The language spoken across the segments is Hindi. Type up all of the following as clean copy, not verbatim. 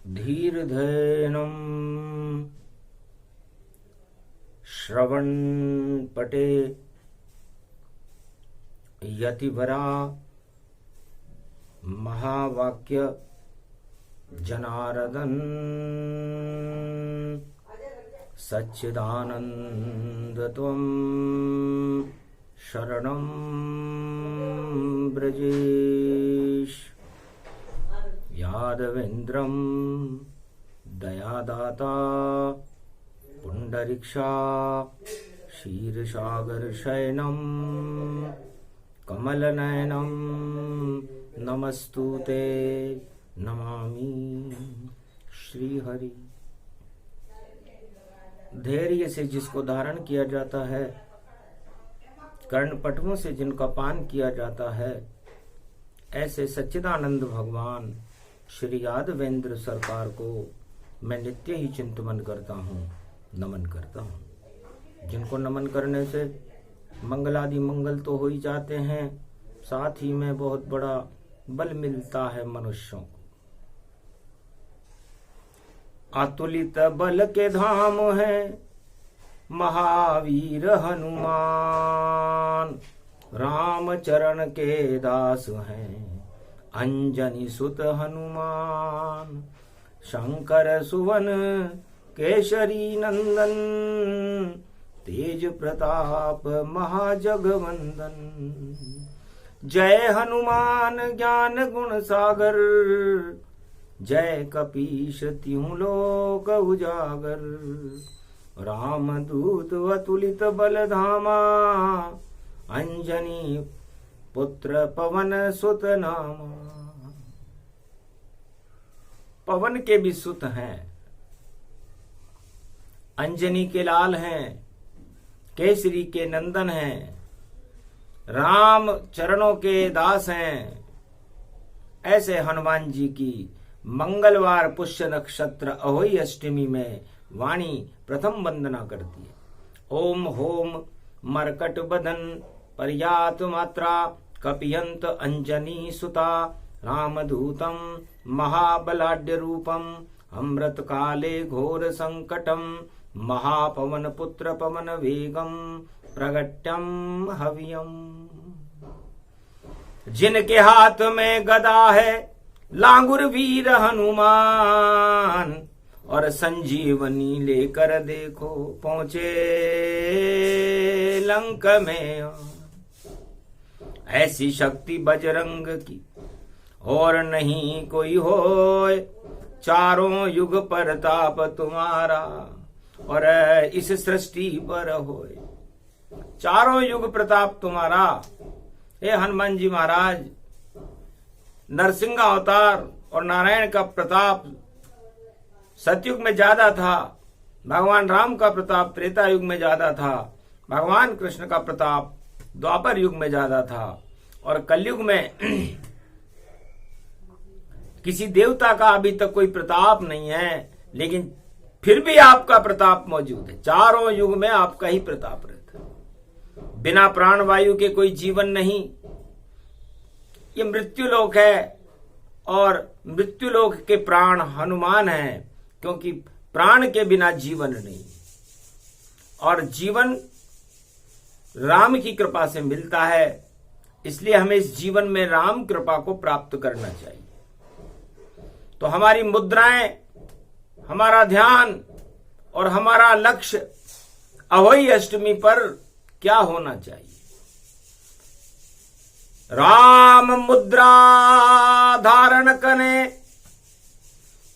धीर्धेनं श्रवणपटे यतिवरा महावाक्य जनार्दन सच्चिदानंद त्वं शरणं ब्रजेश। यादवेन्द्रं दयादाता पुंडरीक्षा क्षीरसागरशयनं कमलनयनं नमस्तुते नमामि श्रीहरि। धैर्य से जिसको धारण किया जाता है, कर्णपटुओं से जिनका पान किया जाता है, ऐसे सच्चिदानंद भगवान श्री यादवेंद्र सरकार को मैं नित्य ही चिंतन करता हूँ, नमन करता हूँ। जिनको नमन करने से मंगलादि मंगल तो हो ही जाते हैं, साथ ही में बहुत बड़ा बल मिलता है मनुष्यों को। अतुलित बल के धाम है महावीर हनुमान, राम चरण के दास हैं अंजनी सुत हनुमान। शंकर सुवन केशरी नंदन, तेज प्रताप महाजगवंदन। जय हनुमान ज्ञान गुण सागर, जय कपीश तिहुँ लोक उजागर। राम दूत अतुलित बल धामा, अंजनी पुत्र पवन सुत नामा। पवन के भी सुत हैं, अंजनी के लाल हैं, केसरी के नंदन हैं, राम चरणों के दास हैं। ऐसे हनुमान जी की मंगलवार पुष्य नक्षत्र अहोई अष्टमी में वाणी प्रथम वंदना करती है। ओम होम मरकट बदन पर्यात मात्रा, कपियंत अंजनी सुता। रामदूतम महाबलाढ्य रूपम, अमृत काले घोर संकटम। महापवन पुत्र पवन वेगम, प्रगट्यम हवियम। जिनके हाथ में गदा है लांगुर वीर हनुमान, और संजीवनी लेकर देखो पहुंचे लंक में। ऐसी शक्ति बजरंग की और नहीं कोई होय, चारों युग प्रताप तुम्हारा और इस सृष्टि पर होय। चारों युग प्रताप तुम्हारा। हे हनुमान जी महाराज, नरसिंह अवतार और नारायण का प्रताप सतयुग में ज्यादा था, भगवान राम का प्रताप त्रेता युग में ज्यादा था, भगवान कृष्ण का प्रताप द्वापर युग में ज्यादा था, और कलयुग में किसी देवता का अभी तक कोई प्रताप नहीं है, लेकिन फिर भी आपका प्रताप मौजूद है। चारों युग में आपका ही प्रताप रहता है। बिना प्राण वायु के कोई जीवन नहीं। ये मृत्युलोक है, और मृत्युलोक के प्राण हनुमान हैं, क्योंकि प्राण के बिना जीवन नहीं, और जीवन राम की कृपा से मिलता है। इसलिए हमें इस जीवन में राम कृपा को प्राप्त करना चाहिए। तो हमारी मुद्राएं, हमारा ध्यान और हमारा लक्ष्य अहोई अष्टमी पर क्या होना चाहिए? राम मुद्रा धारण करे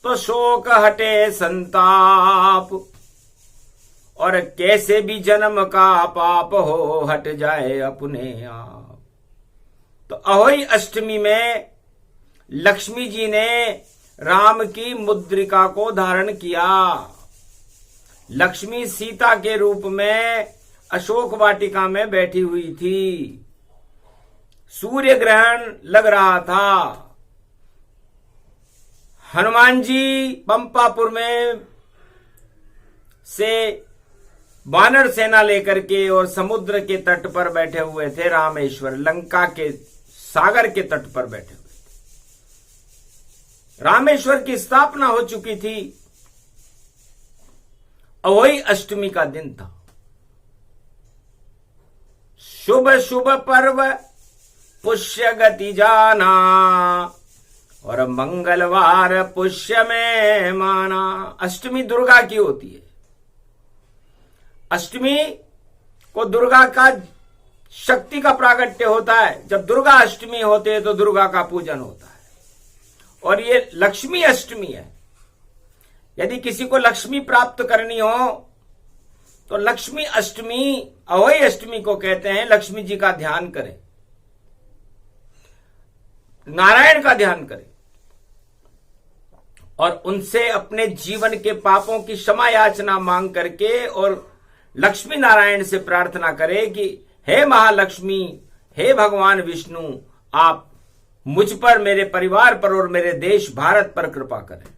तो शोक हटे संताप, और कैसे भी जन्म का पाप हो हट जाए अपने आप। तो अहोई अष्टमी में लक्ष्मी जी ने राम की मुद्रिका को धारण किया। लक्ष्मी सीता के रूप में अशोक वाटिका में बैठी हुई थी। सूर्य ग्रहण लग रहा था। हनुमान जी पंपापुर में से वानर सेना लेकर के और समुद्र के तट पर बैठे हुए थे। रामेश्वर लंका के सागर के तट पर बैठे हुए थे। रामेश्वर की स्थापना हो चुकी थी। अहोई अष्टमी का दिन था। शुभ शुभ पर्व पुष्य गति जाना, और मंगलवार पुष्य में माना। अष्टमी दुर्गा की होती है। अष्टमी को दुर्गा का शक्ति का प्रागट्य होता है। जब दुर्गा अष्टमी होते है तो दुर्गा का पूजन होता है। और ये लक्ष्मी अष्टमी है। यदि किसी को लक्ष्मी प्राप्त करनी हो तो लक्ष्मी अष्टमी, अहोई अष्टमी को कहते हैं। लक्ष्मी जी का ध्यान करें, नारायण का ध्यान करें और उनसे अपने जीवन के पापों की क्षमा याचना मांग करके और लक्ष्मी नारायण से प्रार्थना करें कि हे महालक्ष्मी, हे भगवान विष्णु, आप मुझ पर, मेरे परिवार पर और मेरे देश भारत पर कृपा करें।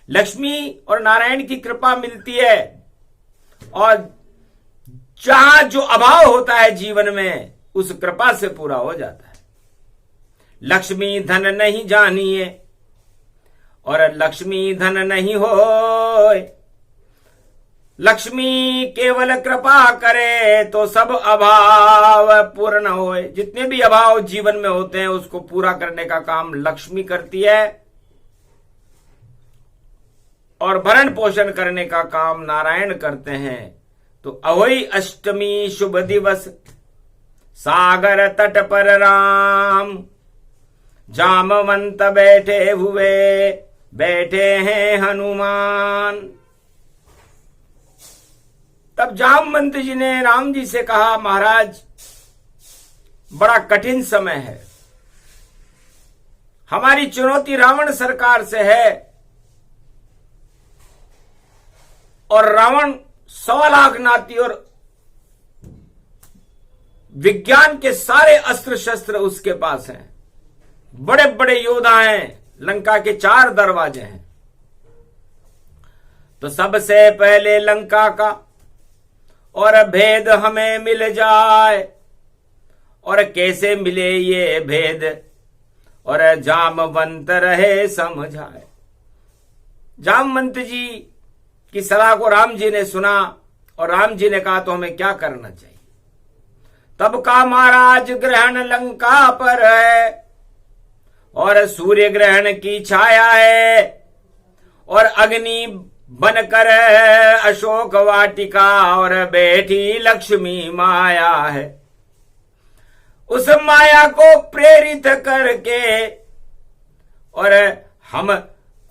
लक्ष्मी और नारायण की कृपा मिलती है और जहां जो अभाव होता है जीवन में, उस कृपा से पूरा हो जाता है। लक्ष्मी धन नहीं जानिए और लक्ष्मी धन नहीं होए, लक्ष्मी केवल कृपा करे तो सब अभाव पूर्ण होए। जितने भी अभाव जीवन में होते हैं उसको पूरा करने का काम लक्ष्मी करती है और भरण पोषण करने का काम नारायण करते हैं। तो अहोई अष्टमी शुभ दिवस, सागर तट पर राम, जामवंत बैठे हुए, बैठे हैं हनुमान। तब जामवंत जी ने राम जी से कहा, महाराज बड़ा कठिन समय है, हमारी चुनौती रावण सरकार से है और रावण 1.25 लाख नाती और विज्ञान के सारे अस्त्र शस्त्र उसके पास हैं, बड़े बड़े योद्धा हैं, लंका के 4 दरवाजे हैं। तो सबसे पहले लंका का और भेद हमें मिल जाए, और कैसे मिले ये भेद, और जामवंत रहे समझाए। जामवंत जी की सलाह को राम जी ने सुना और राम जी ने कहा तो हमें क्या करना चाहिए। तब का महाराज ग्रहण लंका पर है और सूर्य ग्रहण की छाया है, और अग्नि बनकर अशोक वाटिका और बैठी लक्ष्मी माया है। उस माया को प्रेरित करके और हम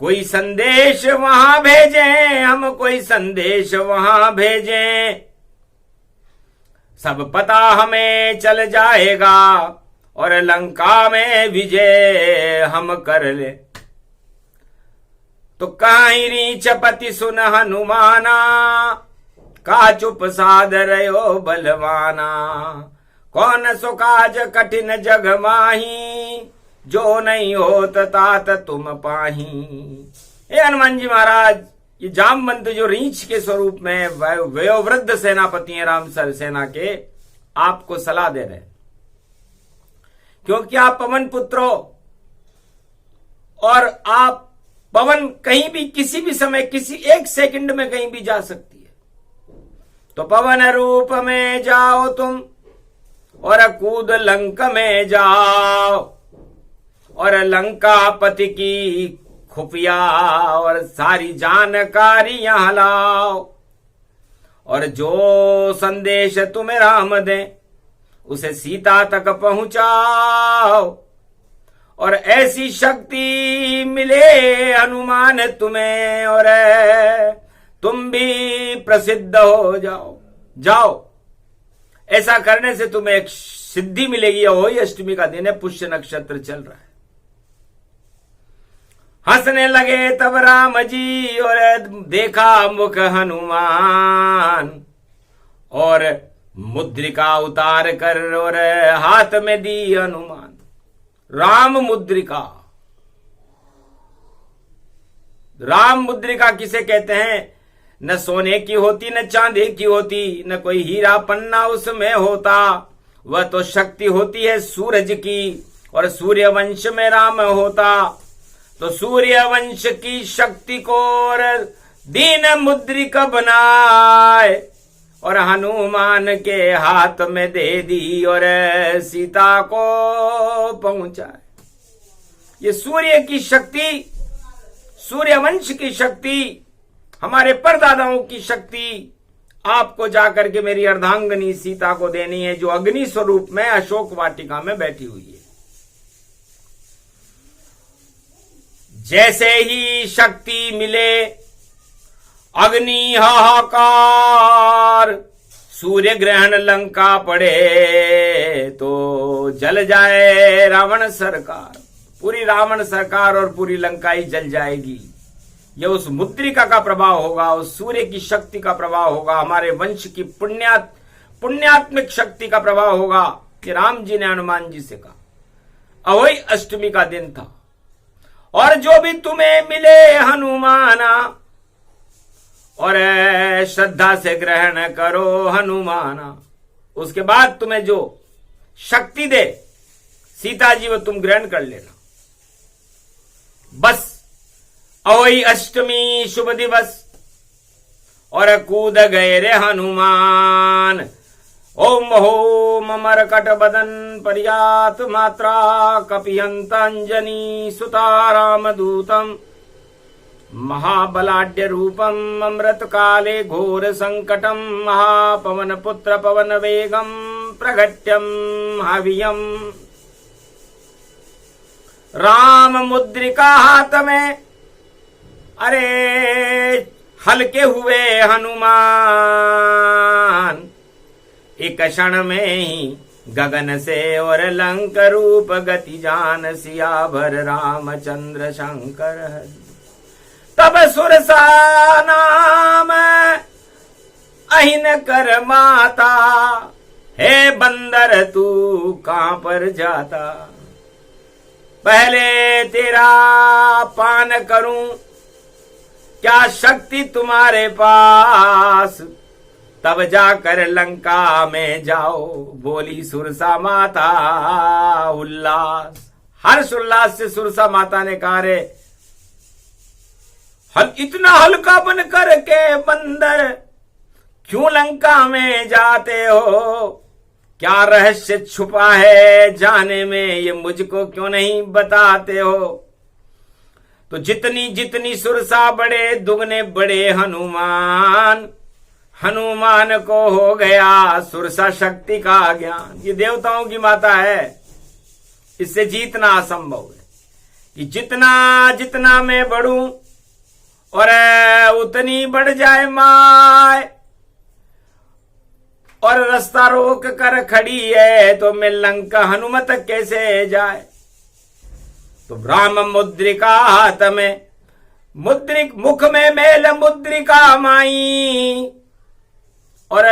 कोई संदेश वहां भेजें, हम कोई संदेश वहां भेजें, सब पता हमें चल जाएगा और लंका में विजय हम कर ले। तो काहि रीच पति सुन हनुमाना, का चुप साध रहो बलवाना, कौन सो काज कठिन जग माही, जो नहीं होत तात तुम पाही। हे हनुमान जी महाराज, ये जामवंत जो रीछ के स्वरूप में वयोवृद्ध सेनापति हैं राम सेना के, आपको सलाह दे रहे हैं, क्योंकि आप पवन पुत्र हो और आप पवन कहीं भी किसी भी समय किसी 1 सेकंड में कहीं भी जा सकती है। तो पवन रूप में जाओ तुम और कूद लंक में जाओ, और लंकापति की खुफिया और सारी जानकारियां लाओ, और जो संदेश तुम्हें राम दे उसे सीता तक पहुंचाओ, और ऐसी शक्ति मिले हनुमान तुम्हें और तुम भी प्रसिद्ध हो जाओ। ऐसा करने से तुम्हें एक सिद्धि मिलेगी। अहोई अष्टमी का दिन है, पुष्य नक्षत्र चल रहा है। हंसने लगे तब राम जी और देखा मुख हनुमान, और मुद्रिका उतार कर और हाथ में दी हनुमान। राम मुद्रिका, राम मुद्रिका किसे कहते हैं? न सोने की होती न चांदी की होती, न कोई हीरा पन्ना उसमें होता, वह तो शक्ति होती है सूरज की, और सूर्य वंश में राम होता। तो सूर्य वंश की शक्ति को और दीन मुद्रिका बनाए और हनुमान के हाथ में दे दी और सीता को पहुंचाए। ये सूर्य की शक्ति, सूर्यवंश की शक्ति, हमारे परदादाओं की शक्ति आपको जाकर के मेरी अर्धांगिनी सीता को देनी है, जो अग्नि स्वरूप में अशोक वाटिका में बैठी हुई है। जैसे ही शक्ति मिले अग्नि हाहाकार, सूर्य ग्रहण लंका पड़े तो जल जाए रावण सरकार, पूरी रावण सरकार और पूरी लंका ही जल जाएगी। यह उस मुद्रिका का प्रभाव होगा, उस सूर्य की शक्ति का प्रभाव होगा, हमारे वंश की पुण्यात्मिक शक्ति का प्रभाव होगा। कि राम जी ने हनुमान जी से कहा। अहोई अष्टमी का दिन था और जो भी तुम्हें मिले हनुमाना और श्रद्धा से ग्रहण करो हनुमाना, उसके बाद तुम्हें जो शक्ति दे सीता जी वो तुम ग्रहण कर लेना। बस अहोई अष्टमी शुभ दिवस और कूद गए रे हनुमान। ओम होम मरकट बदन पर्यात मात्रा कपियंत अंजनी सुताराम दूतम महाबलाढ्य रूपम अमृत काले घोर संकटम महापवन पुत्र पवन वेगम प्रगट्यम हवियम। राम मुद्रिका हाथ में, अरे हल्के हुए हनुमान, एक क्षण में ही गगन से और लंक रूप गति जान सियावर रामचंद्र शंकर हरि। तब सुरसा नाम अहिन कर माता, हे बंदर तू कहां पर जाता, पहले तेरा पान करूं, क्या शक्ति तुम्हारे पास, तब जाकर लंका में जाओ। बोली सुरसा माता उल्लास, हर्ष उल्लास से सुरसा माता ने कहा, रे इतना हल्का बन कर के बंदर क्यों लंका में जाते हो, क्या रहस्य छुपा है जाने में, ये मुझको क्यों नहीं बताते हो। तो जितनी जितनी सुरसा बढ़े दुगने बड़े हनुमान, हनुमान को हो गया सुरसा शक्ति का ज्ञान। ये देवताओं की माता है, इससे जीतना असंभव है। कि जितना जितना मैं बढ़ूं और उतनी बढ़ जाए माय, और रास्ता रोक कर खड़ी है तो मैं लंका हनुमत कैसे जाए। तो राम मुद्रिका हाथ में, मुद्रिक मुख में मेल मुद्रिका माई, और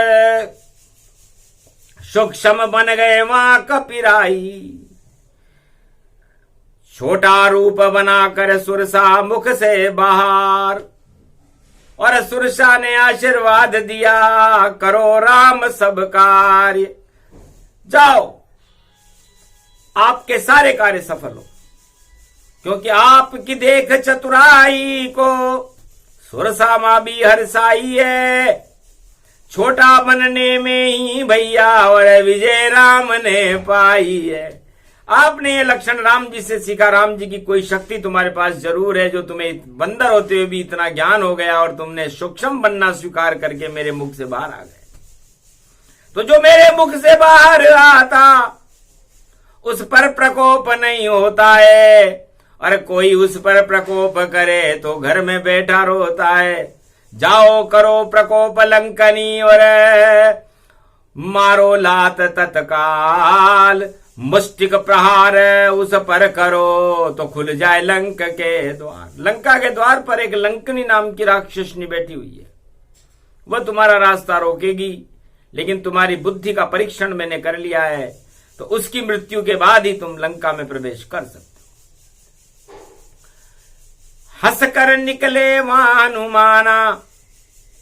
सूक्ष्म बन गए वहां कपिराई। छोटा रूप बनाकर सुरसा मुख से बाहर, और सुरसा ने आशीर्वाद दिया, करो राम सब कार्य, जाओ आपके सारे कार्य सफल हो, क्योंकि आपकी देख चतुराई को सुरसा मां भी हर्षाई है। छोटा बनने में ही भैया और विजय राम ने पाई है। आपने ये लक्षण राम जी से सीखा। राम जी की कोई शक्ति तुम्हारे पास जरूर है, जो तुम्हें बंदर होते हुए भी इतना ज्ञान हो गया और तुमने सूक्ष्म बनना स्वीकार करके मेरे मुख से बाहर आ गए। तो जो मेरे मुख से बाहर आता उस पर प्रकोप नहीं होता है, और कोई उस पर प्रकोप करे तो घर में बैठा रोता है। जाओ करो प्रकोप लंकनी और मारो लात तत्काल, मुष्टिक प्रहार उस पर करो तो खुल जाए लंक के द्वार। लंका के द्वार पर एक लंकनी नाम की राक्षसनी बैठी हुई है, वह तुम्हारा रास्ता रोकेगी, लेकिन तुम्हारी बुद्धि का परीक्षण मैंने कर लिया है, तो उसकी मृत्यु के बाद ही तुम लंका में प्रवेश कर सकते हो। हंसकर निकले वहां हनुमाना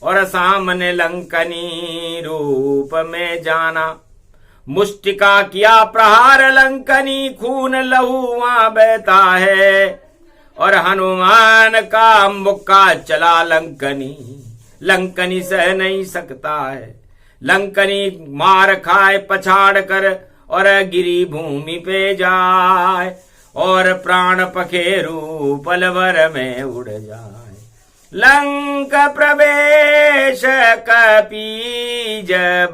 और सामने लंकनी रूप में जाना। मुष्टिका किया प्रहार लंकनी, खून लहू वहां बहता है, और हनुमान का मुक्का चला लंकनी, लंकनी सह नहीं सकता है। लंकनी मार खाए पछाड़ कर और गिरी भूमि पे जाए, और प्राण पखेरु पलवर में उड़ जाए। लंक प्रवेश कपी जब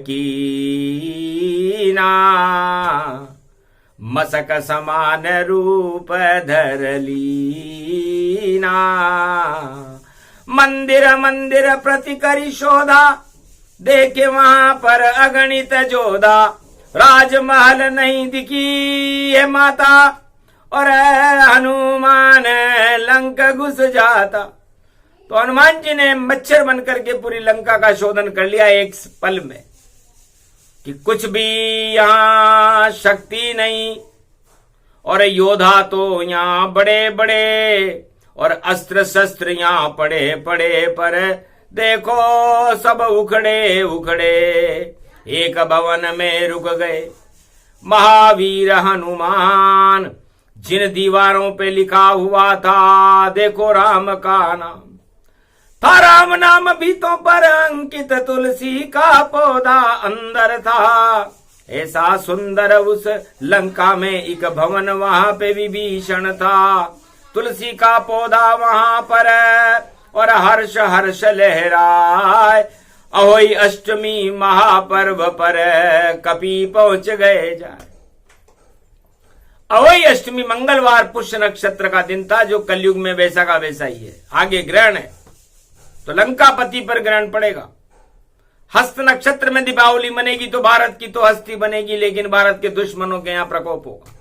कीना, मसक समान रूप धर लीना। मंदिर मंदिर प्रति करी शोधा, देखे वहां पर अगणित जोधा। राजमहल नहीं दिखी है माता, और हनुमान लंका घुस जाता। तो हनुमान जी ने मच्छर बन करके पूरी लंका का शोधन कर लिया एक पल में, कि कुछ भी यहां शक्ति नहीं, और योद्धा तो यहां बड़े बड़े, और अस्त्र शस्त्र यहां पड़े पड़े, पर देखो सब उखड़े उखड़े एक भवन में रुक गए। महावीर हनुमान, जिन दीवारों पे लिखा हुआ था देखो राम का नाम था, राम नाम भीतों पर अंकित तुलसी का पौधा अंदर था। ऐसा सुंदर उस लंका में एक भवन वहां पे विभीषण था, तुलसी का पौधा वहां पर, और हर्ष हर्ष लहराए। अहोई अष्टमी महापर्व पर कपि पहुंच गए जाए। अहोई अष्टमी मंगलवार पुष्य नक्षत्र का दिन था, जो कलयुग में वैसा का वैसा ही है। आगे ग्रहण है तो लंकापति पर ग्रहण पड़ेगा। हस्त नक्षत्र में दीपावली मनेगी तो भारत की तो हस्ती बनेगी, लेकिन भारत के दुश्मनों के यहां प्रकोप होगा।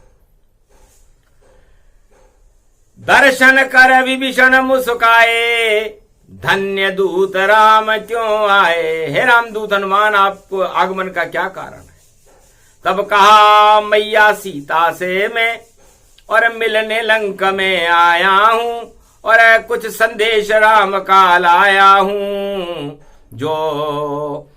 दर्शन कर विभीषण मुस्काए, धन्य दूत राम क्यों आए। हे रामदूत हनुमान, आपको आगमन का क्या कारण है। तब कहा मैया सीता से मैं, और मिलने लंक में आया हूं, और कुछ संदेश राम का लाया हूं। जो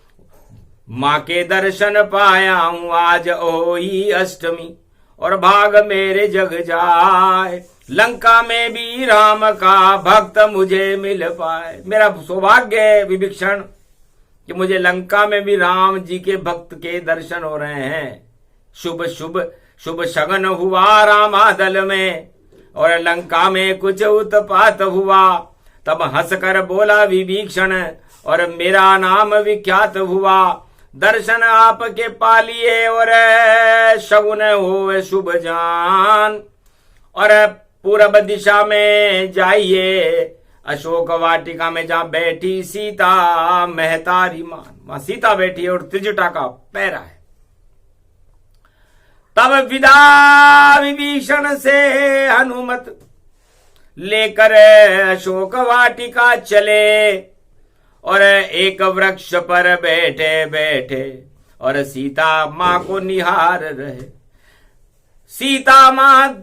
माँ के दर्शन पाया हूं आज ओही अष्टमी, और भाग मेरे जग जाए। लंका में भी राम का भक्त मुझे मिल पाए। मेरा सौभाग्य है विभीषण कि मुझे लंका में भी राम जी के भक्त के दर्शन हो रहे हैं। शुभ शुभ शुभ शगन हुआ रामादल में, और लंका में कुछ उत्पात हुआ। तब हंसकर बोला विभीषण, और मेरा नाम विख्यात हुआ। दर्शन आपके पालिए, और शगुन हो शुभ जान, और पूरब दिशा में जाइए। अशोक वाटिका में जहां बैठी सीता महतारी मान, वहां सीता बैठी है और त्रिजटा का पैरा है। तब विदा विभीषण से हनुमत लेकर अशोक वाटिका चले, और एक वृक्ष पर बैठे बैठे और सीता मां को निहार रहे। सीता मां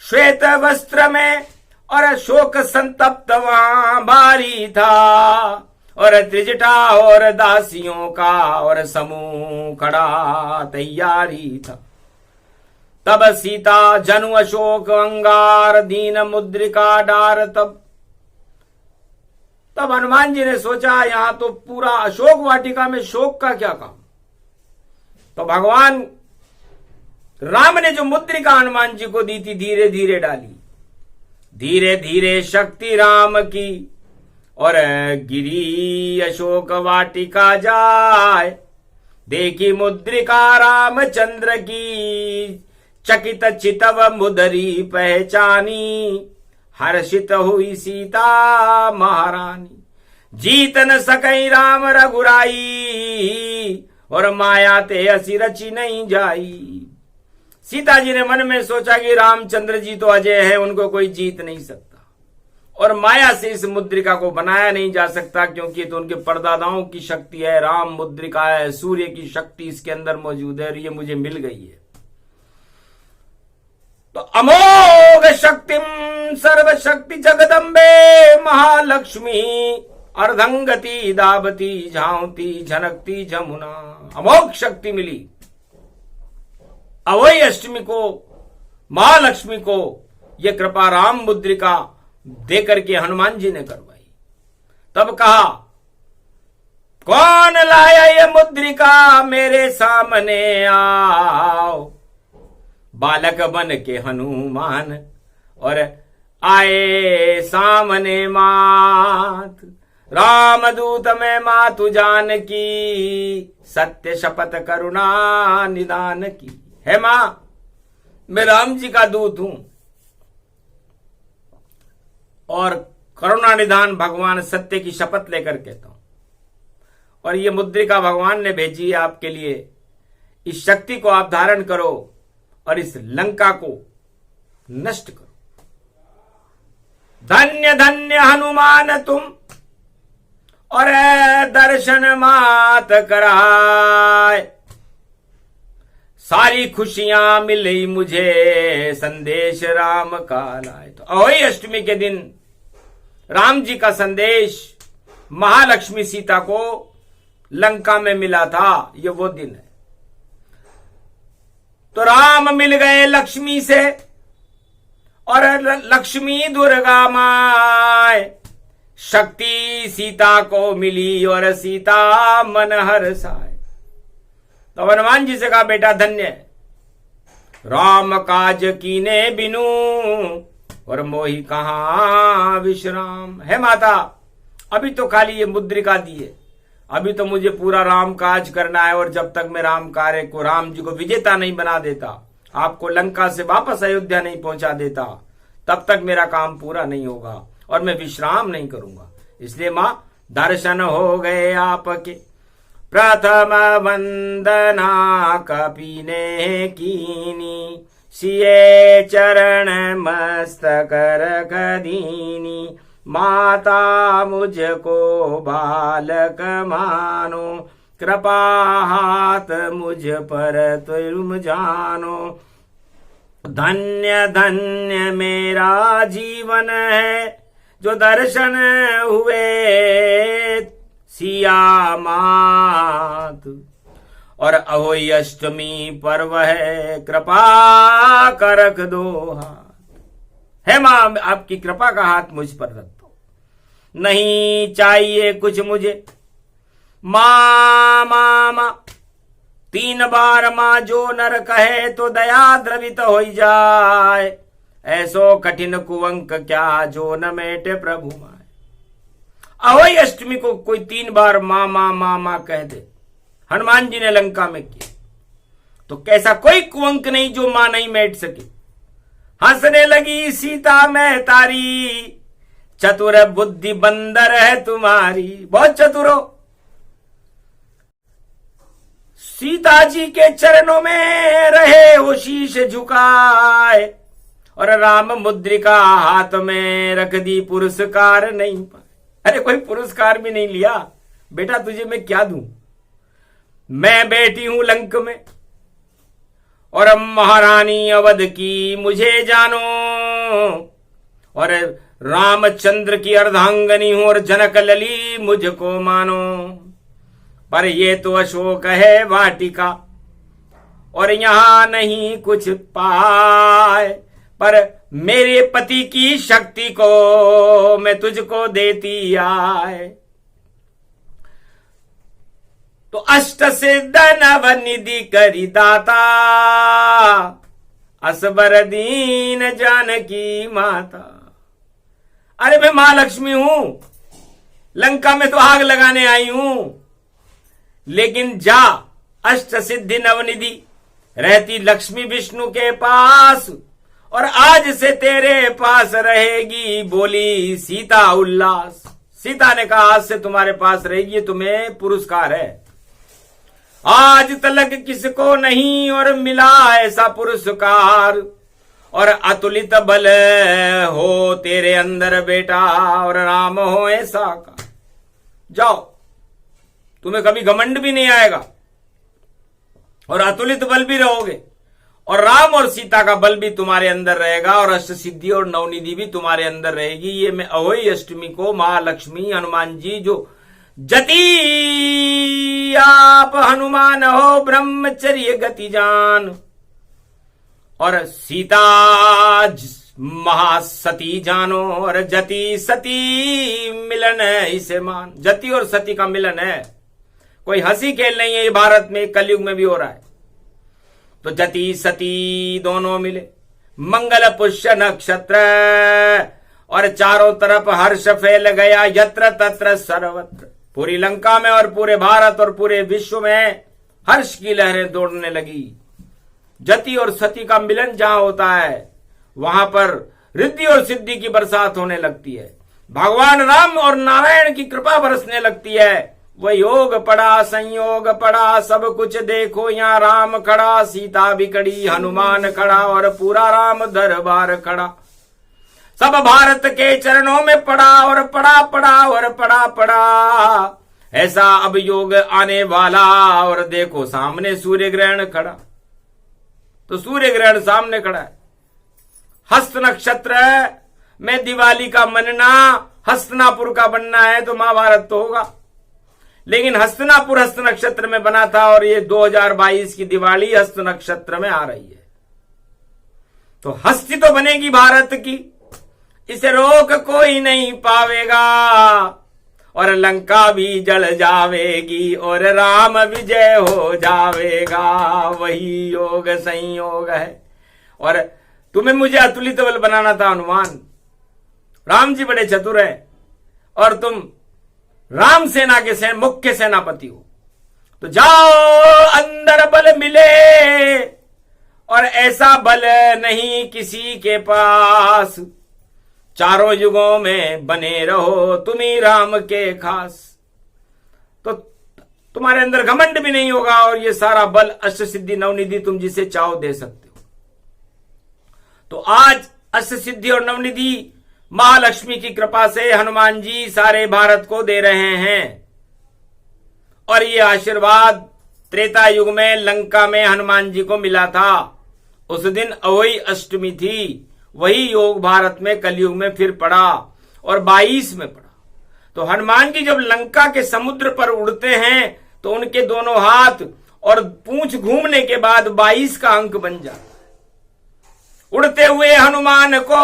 श्वेत वस्त्र में, और शोक संतप्त वहां भारी था, और त्रिजटा और दासियों का और समूह खड़ा तैयारी था। तब सीता जनु अशोक अंगार दीन मुद्रिका डार। तब हनुमान जी ने सोचा यहां तो पूरा अशोक वाटिका में शोक का क्या काम। तो भगवान राम ने जो मुद्रिका हनुमान जी को दी थी धीरे धीरे डाली। धीरे धीरे शक्ति राम की, और गिरी अशोक वाटिका जाए। देखी मुद्रिका रामचंद्र की, चकित चितव मुदरी पहचानी। हर्षित हुई सीता महारानी, जीत न सकई राम रघुराई। और माया ते असी रची नहीं जाई। सीता जी ने मन में सोचा कि रामचंद्र जी तो अजय है, उनको कोई जीत नहीं सकता, और माया से इस मुद्रिका को बनाया नहीं जा सकता, क्योंकि तो उनके परदादाओं की शक्ति है। राम मुद्रिका है, सूर्य की शक्ति इसके अंदर मौजूद है, और ये मुझे मिल गई है। तो अमोघ शक्तिम सर्वशक्ति जगदम्बे महालक्ष्मी, अर्धंगति दाबती झांवती झनकती जमुना। अमोघ शक्ति मिली। अवोई अष्टमी को, महालक्ष्मी को ये कृपा राम मुद्रिका देकर के हनुमान जी ने करवाई। तब कहा, कौन लाया ये मुद्रिका, मेरे सामने आओ। बालक बन के हनुमान और आए सामने मात। रामदूत में मातु जान की, सत्य शपथ करुणा निदान की। है मां, मैं राम जी का दूत हूं और करुणा निदान भगवान सत्य की शपथ लेकर कहता हूं। और ये मुद्रिका भगवान ने भेजी है आपके लिए। इस शक्ति को आप धारण करो और इस लंका को नष्ट करो। धन्य धन्य हनुमान तुम, और दर्शन मात कराए। सारी खुशियां मिली मुझे, संदेश राम का लाए। तो अहोई अष्टमी के दिन राम जी का संदेश महालक्ष्मी सीता को लंका में मिला था। ये वो दिन है। तो राम मिल गए लक्ष्मी से, और लक्ष्मी दुर्गा माए। शक्ति सीता को मिली और सीता मन हर्षाए। तो हनुमान जी से कहा, बेटा धन्य है, राम काज कीने बिनु, और मोहि कहां विश्राम। है माता, अभी तो खाली ये मुद्रिका दी है, अभी तो मुझे पूरा राम काज करना है। और जब तक मैं राम कार्य को, राम जी को विजेता नहीं बना देता, आपको लंका से वापस अयोध्या नहीं पहुंचा देता, तब तक मेरा काम पूरा नहीं होगा और मैं विश्राम नहीं करूंगा। इसलिए मां, दर्शन हो गए आपके, प्रथम वंदना कपीने कीनी, सिए चरण मस्तक रख दीनी। माता मुझको बालक मानो, कृपा हाथ मुझ पर तुम जानो। धन्य धन्य मेरा जीवन है, जो दर्शन हुए सिया मात। और अहोई अष्टमी पर्व है, कृपा कर रख दो हाथ। है मां, आपकी कृपा का हाथ मुझ पर रख दो। नहीं चाहिए कुछ मुझे मां, मां मां। 3 बार मां जो नर कहे, तो दया द्रवित हो जाए। ऐसो कठिन कुवंक क्या, जो न मेटे प्रभु माए। अहोई अष्टमी को कोई 3 बार मां मां मां मां कह दे, हनुमान जी ने लंका में किया, तो कैसा कोई कुवंक नहीं जो मां नहीं मेट सके। हंसने लगी सीता मैं तारी, चतुर बुद्धि बंदर है तुम्हारी। बहुत चतुर हो। सीता जी के चरणों में रहे हो शीश झुकाए, और राम मुद्रिका हाथ में रख दी, पुरस्कार नहीं पाए। अरे कोई पुरस्कार भी नहीं लिया। बेटा तुझे मैं क्या दूं? मैं बेटी हूं लंक में, और महारानी अवध की मुझे जानो, और रामचंद्र की अर्धांगनी हूं, और जनक लली मुझको मानो। पर ये तो अशोक है वाटिका, और यहां नहीं कुछ पाए। पर मेरे पति की शक्ति को मैं तुझको देती आए। तो अष्ट सिद्ध नव निधि करी दाता, असबर दीन जानकी माता। अरे मैं महालक्ष्मी हूं, लंका में तो आग लगाने आई हूं, लेकिन जा, अष्ट सिद्धि नवनिधि रहती लक्ष्मी विष्णु के पास, और आज से तेरे पास रहेगी। बोली सीता उल्लास। सीता ने कहा, आज से तुम्हारे पास रहेगी, तुम्हें पुरस्कार है। आज तलक किसको नहीं और मिला ऐसा पुरस्कार, और अतुलित बल हो तेरे अंदर बेटा, और राम हो ऐसा का। जाओ, तुम्हें कभी घमंड भी नहीं आएगा, और अतुलित बल भी रहोगे, और राम और सीता का बल भी तुम्हारे अंदर रहेगा, और अष्ट सिद्धि और नवनिधि भी तुम्हारे अंदर रहेगी। ये मैं अहोई अष्टमी को महालक्ष्मी हनुमान जी, जो जति आप हनुमान हो ब्रह्मचर्य गति जान, और सीता महासती जानो और जति सती मिलन है इसे मान। जति और सती का मिलन है, कोई हंसी खेल नहीं है, ये भारत में कलयुग में भी हो रहा है। तो जति सती दोनों मिले, मंगल पुष्य नक्षत्र, और चारों तरफ हर्ष फैल गया यत्र तत्र सर्वत्र। पूरी लंका में और पूरे भारत और पूरे विश्व में हर्ष की लहरें दौड़ने लगी। जति और सती का मिलन जहां होता है वहां पर रिद्धि और सिद्धि की बरसात होने लगती है। भगवान राम और नारायण की कृपा बरसने लगती है। वह योग पड़ा संयोग पड़ा, सब कुछ देखो यहाँ राम खड़ा, सीता भी खड़ी, हनुमान खड़ा और पूरा राम दरबार खड़ा। सब भारत के चरणों में पड़ा और पड़ा पड़ा और पड़ा पड़ा। ऐसा अब योग आने वाला, और देखो सामने सूर्य ग्रहण खड़ा। तो सूर्य ग्रहण सामने खड़ा है। हस्त नक्षत्र में दिवाली का मनना, हस्तिनापुर का बनना है तो महाभारत तो होगा, लेकिन हस्तिनापुर हस्त नक्षत्र में बना था और ये 2022 की दिवाली हस्त नक्षत्र में आ रही है। तो हस्ती तो बनेगी भारत की, इसे रोक कोई नहीं पावेगा, और लंका भी जल जावेगी और राम विजय हो जावेगा। वही योग संयोग है। और तुम्हें मुझे अतुलित बल बनाना था हनुमान। राम जी बड़े चतुर हैं और तुम राम सेना के मुख्य सेनापति हो। तो जाओ, अंदर बल मिले, और ऐसा बल नहीं किसी के पास। चारों युगों में बने रहो तुम ही राम के खास। तो तुम्हारे अंदर घमंड भी नहीं होगा, और ये सारा बल अष्ट सिद्धि नवनिधि तुम जिसे चाहो दे सकते हो। तो आज अष्ट सिद्धि और नवनिधि महालक्ष्मी की कृपा से हनुमान जी सारे भारत को दे रहे हैं। और ये आशीर्वाद त्रेता युग में लंका में हनुमान जी को मिला था। उस दिन अहोई अष्टमी थी। वही योग भारत में कलयुग में फिर पड़ा और 22 में पड़ा। तो हनुमान जी जब लंका के समुद्र पर उड़ते हैं तो उनके दोनों हाथ और पूंछ घूमने के बाद 22 का अंक बन जाता है। उड़ते हुए हनुमान को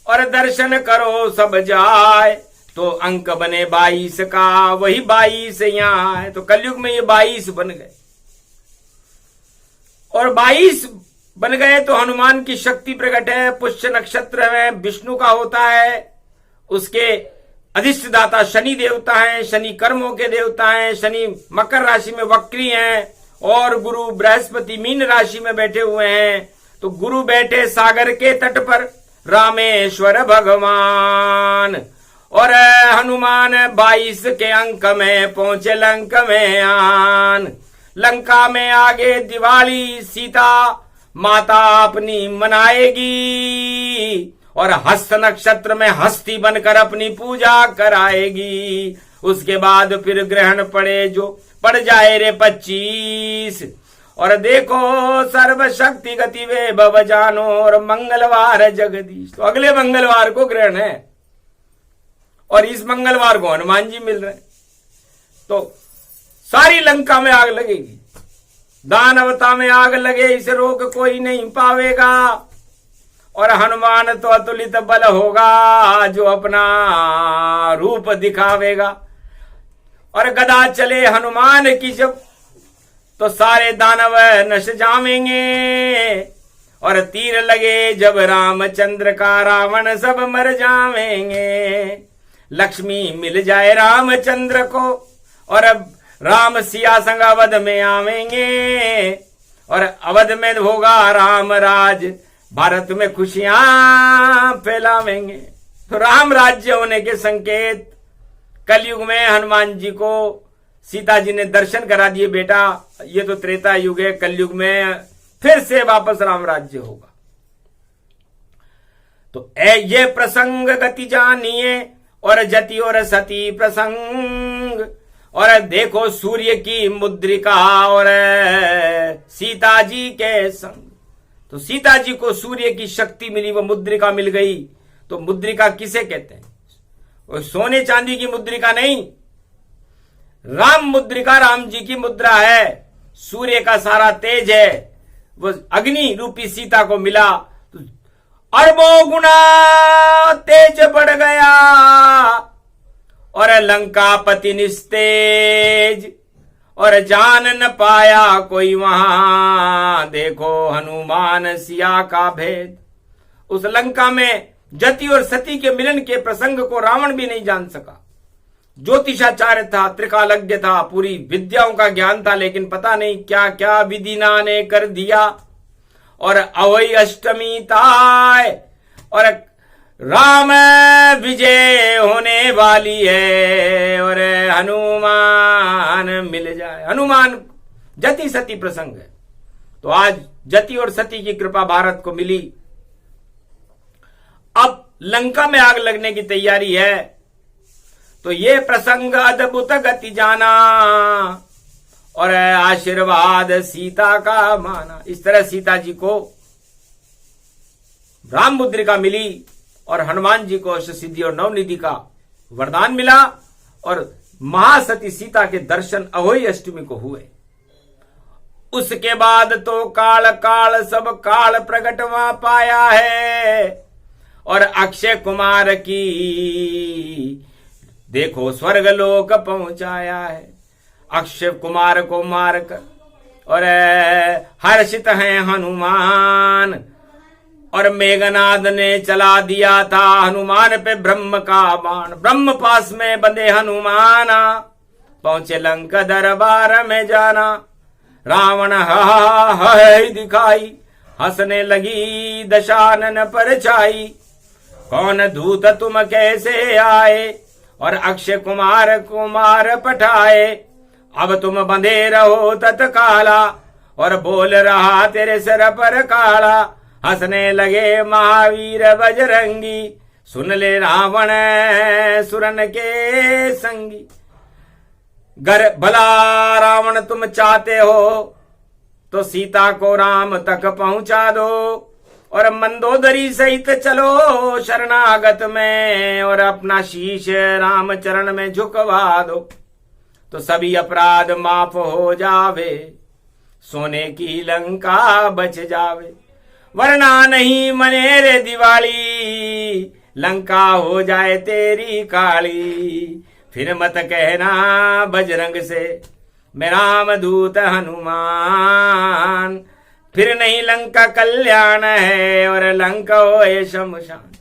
और दर्शन करो सब जाए, तो अंक बने 22 का, वही 22 यहां है। तो कलयुग में ये 22 बन गए, और 22 बन गए तो हनुमान की शक्ति प्रकट है। पुष्य नक्षत्र में विष्णु का होता है, उसके अधिष्ठदाता शनि देवता हैं, शनि कर्मों के देवता हैं। शनि मकर राशि में वक्री हैं, और गुरु बृहस्पति मीन राशि में बैठे हुए हैं। तो गुरु बैठे सागर के तट पर, रामेश्वर भगवान, और हनुमान 22 के अंक में पहुंचे लंक में आन। लंका में आगे दिवाली सीता माता अपनी मनाएगी, और हस्त नक्षत्र में हस्ती बनकर अपनी पूजा कराएगी। उसके बाद फिर ग्रहण पड़े जो पड़ जाए रे 25, और देखो सर्वशक्ति गति वे भव जानो, और मंगलवार जगदीश। तो अगले मंगलवार को ग्रहण है, और इस मंगलवार को हनुमान जी मिल रहे हैं। तो सारी लंका में आग लगेगी, दानवता में आग लगे, इसे रोक कोई नहीं पावेगा। और हनुमान तो अतुलित बल होगा जो अपना रूप दिखावेगा। और गदा चले हनुमान की जब, तो सारे दानव नश जावेंगे। और तीर लगे जब रामचंद्र का, रावण सब मर जावेंगे। लक्ष्मी मिल जाए रामचंद्र को, और अब राम सिया संग अवध में आवेंगे। और अवध में होगा राम राज, भारत में खुशियां फैलावेंगे। तो राम राज्य होने के संकेत कलयुग में हनुमान जी को सीता जी ने दर्शन करा दिए। बेटा ये तो त्रेता युग है, कलयुग में फिर से वापस राम राज्य होगा। तो ये प्रसंग गति जानिए, और जति और सती प्रसंग। और देखो सूर्य की मुद्रिका और सीता जी के संग। तो सीता जी को सूर्य की शक्ति मिली, वो मुद्रिका मिल गई। तो मुद्रिका किसे कहते हैं? वो सोने चांदी की मुद्रिका नहीं, राम मुद्रिका राम जी की मुद्रा है। सूर्य का सारा तेज है, वो अग्नि रूपी सीता को मिला। तो अरबों गुना तेज बढ़ गया और लंकापति निस्तेज और जान न पाया कोई वहां, देखो हनुमान सिया का भेद। उस लंका में जति और सती के मिलन के प्रसंग को रावण भी नहीं जान सका। ज्योतिषाचार्य था, त्रिकालज्ञ था, पूरी विद्याओं का ज्ञान था, लेकिन पता नहीं क्या क्या विधिना ने कर दिया। और अवई अष्टमी ताय और राम विजय होने वाली है और हनुमान मिल जाए। हनुमान जति सती प्रसंग है। तो आज जति और सती की कृपा भारत को मिली। अब लंका में आग लगने की तैयारी है। तो ये प्रसंग अद्भुत गति जाना और आशीर्वाद सीता का माना। इस तरह सीता जी को राम मुद्रिका मिली और हनुमान जी को अष्ट सिद्धि और नवनिधि का वरदान मिला और महासती सीता के दर्शन अहोई अष्टमी को हुए। उसके बाद तो काल काल सब काल प्रकट वहां पाया है और अक्षय कुमार की देखो स्वर्गलोक पहुंचाया है। अक्षय कुमार को मारकर और हर्षित हैं हनुमान और मेघनाद ने चला दिया था हनुमान पे ब्रह्म का बाण। ब्रह्म पास में बंधे हनुमाना पहुंचे लंका दरबार में जाना। रावण हा दिखाई हंसने लगी दशानन पर छाई। कौन दूत तुम कैसे आए और अक्षय कुमार कुमार पठाए। अब तुम बंधे रहो तत्काला और बोल रहा तेरे सिर पर काला। हंसने लगे महावीर बजरंगी सुन ले रावण सुरन के संगी। गर भला रावण तुम चाहते हो तो सीता को राम तक पहुंचा दो और मंदोदरी सहित चलो शरणागत में और अपना शीश राम चरण में झुकवा दो तो सभी अपराध माफ हो जावे सोने की लंका बच जावे। वरना नहीं मने रे दिवाली लंका हो जाए तेरी काली। फिर मत कहना बजरंग से मैं राम दूत हनुमान। फिर नहीं लंका कल्याण है और लंका हो शमशान।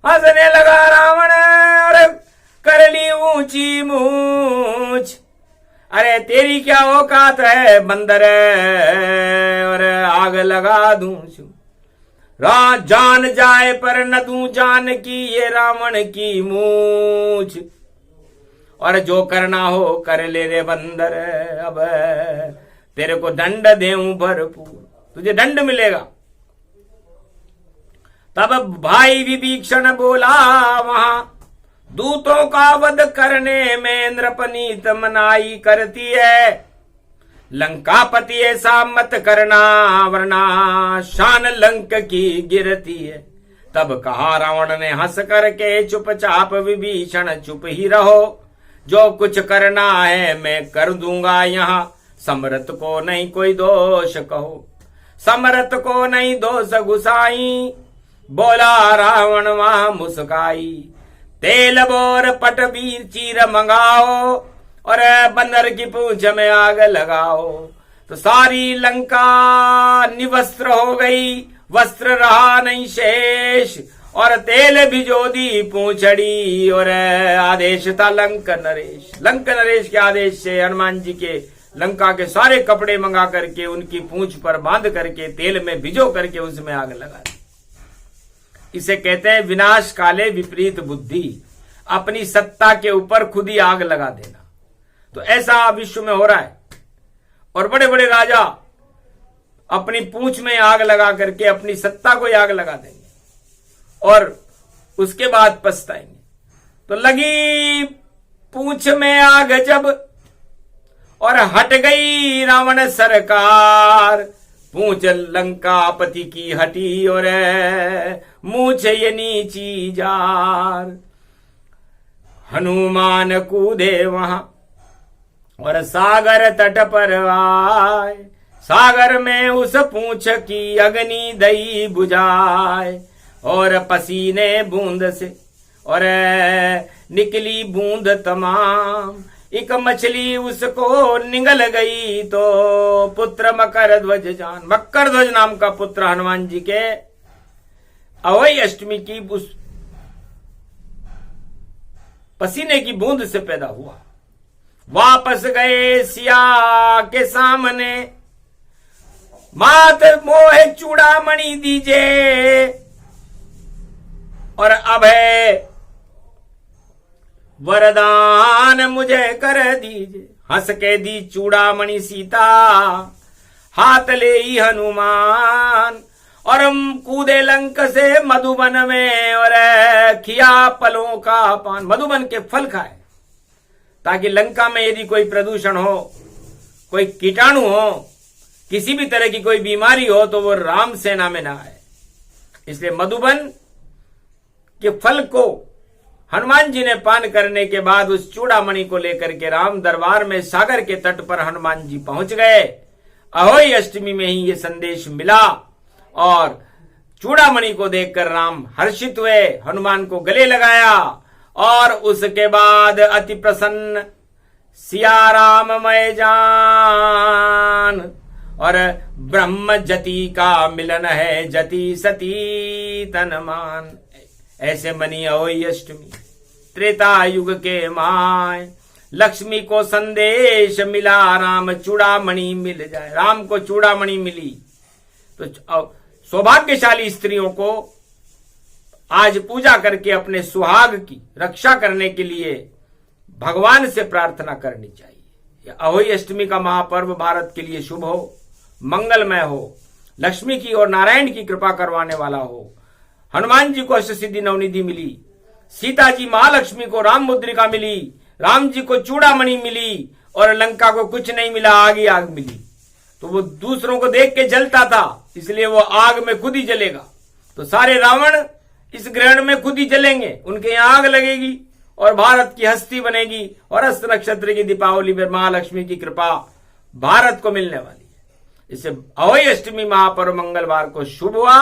हंसने लगा रावण और कर ली ऊंची मूछ। अरे तेरी क्या औकात है बंदर और आग लगा दूं। जान जाए पर न दूं जान की ये रावण की मूछ। और जो करना हो कर ले रे बंदर अब तेरे को दंड देऊं भरपूर तुझे दंड मिलेगा। तब भाई विभीषण बोला वहां दूतों का वध करने में नृपनीत मनाई करती है। लंकापति ऐसा मत करना वरना शान लंक की गिरती है। तब कहा रावण ने हंस करके चुपचाप विभीषण चुप ही रहो। जो कुछ करना है मैं कर दूंगा यहाँ समरथ को नहीं कोई दोष कहो। समरथ को नहीं दोष गुसाई बोला रावण वहां मुस्काई। तेल बोर पटवीर चीर मंगाओ और बंदर की पूंछ में आग लगाओ। तो सारी लंका निवस्त्र हो गई वस्त्र रहा नहीं शेष और तेल भिजो दी पूंछड़ी। और आदेश था लंक नरेश। लंक नरेश के आदेश से हनुमान जी के लंका के सारे कपड़े मंगा करके उनकी पूंछ पर बांध करके तेल में भिजो करके उसमें आग लगा दी। इसे कहते हैं विनाश काले विपरीत बुद्धि। अपनी सत्ता के ऊपर खुद ही आग लगा देना। तो ऐसा विश्व में हो रहा है और बड़े बड़े राजा अपनी पूंछ में आग लगा करके अपनी सत्ता को आग लगा देंगे और उसके बाद पछताएंगे। तो लगी पूंछ में आग जब और हट गई रावण सरकार। पूंछ लंकापति की हटी और मूछ ये नीची जार। हनुमान कूदे वहां और सागर तट पर आए। सागर में उस पूंछ की अग्नि दई बुझाए। और पसीने बूंद से और निकली बूंद तमाम। एक मछली उसको निगल गई तो पुत्र मकर ध्वज जान। मकर ध्वज नाम का पुत्र हनुमान जी के अहोई अष्टमी की उस पसीने की बूंद से पैदा हुआ। वापस गए सिया के सामने, मात मोहे चूड़ामणि दीजे और अभय वरदान मुझे कर दीजे। हंस के दी चूड़ामणि सीता, हाथ ले ही हनुमान और कूदे लंक से मधुबन में और खिया फलों का पान। मधुबन के फल खाए ताकि लंका में यदि कोई प्रदूषण हो, कोई कीटाणु हो, किसी भी तरह की कोई बीमारी हो तो वो राम सेना में ना आए। इसलिए मधुबन के फल को हनुमान जी ने पान करने के बाद उस चूड़ामणि को लेकर के राम दरबार में सागर के तट पर हनुमान जी पहुंच गए। अहोई अष्टमी में ही ये संदेश मिला और चूड़ामणि को देखकर राम हर्षित हुए, हनुमान को गले लगाया और उसके बाद अति प्रसन्न सिया राम मैं जान और ब्रह्म जति का मिलन है, जति सती तन मान। ऐसे मनी अहोई अष्टमी त्रेता युग के माय। लक्ष्मी को संदेश मिला, राम चूड़ामणि मिल जाए। राम को चूड़ामणि मिली तो सौभाग्यशाली स्त्रियों को आज पूजा करके अपने सुहाग की रक्षा करने के लिए भगवान से प्रार्थना करनी चाहिए। अहोई अष्टमी का महापर्व भारत के लिए शुभ हो, मंगलमय हो, लक्ष्मी की और नारायण की कृपा करवाने वाला हो। हनुमान जी को अष्टसिद्धि नवनिधि मिली, सीता जी महालक्ष्मी को राम मुद्रिका मिली, राम जी को चूड़ामणि मिली और लंका को कुछ नहीं मिला, आग ही आग मिली। तो वो दूसरों को देख के जलता था, इसलिए वो आग में खुद ही जलेगा। तो सारे रावण इस ग्रहण में खुद ही जलेंगे, उनके यहाँ आग लगेगी और भारत की हस्ती बनेगी और हस्त नक्षत्र की दीपावली में महालक्ष्मी की कृपा भारत को मिलने वाली है। इससे अहोई अष्टमी महापर्व मंगलवार को शुभ हुआ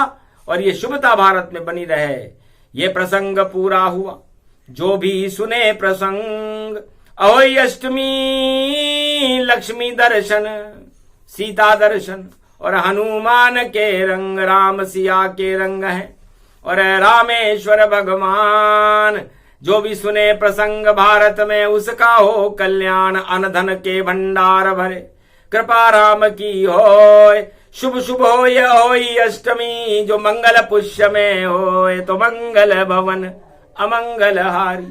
और ये शुभता भारत में बनी रहे। ये प्रसंग पूरा हुआ, जो भी सुने प्रसंग। अहोई अष्टमी लक्ष्मी दर्शन, सीता दर्शन और हनुमान के रंग, राम सिया के रंग है और रामेश्वर भगवान। जो भी सुने प्रसंग भारत में उसका हो कल्याण, अनधन के भंडार भरे, कृपा राम की होय। शुभ शुभ हो ये अहोई अष्टमी, जो मंगल पुष्य में होए तो मंगल भवन अमंगल हारी,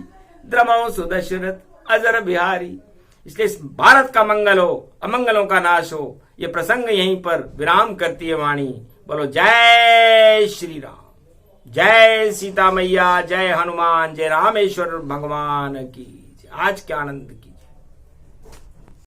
द्रमो सुदशरथ अजर बिहारी। इसलिए इस भारत का मंगल हो, अमंगलों का नाश हो। ये प्रसंग यहीं पर विराम करती है वाणी। बोलो जय श्री राम, जय सीता मैया, जय हनुमान, जय रामेश्वर भगवान की। आज के आनंद की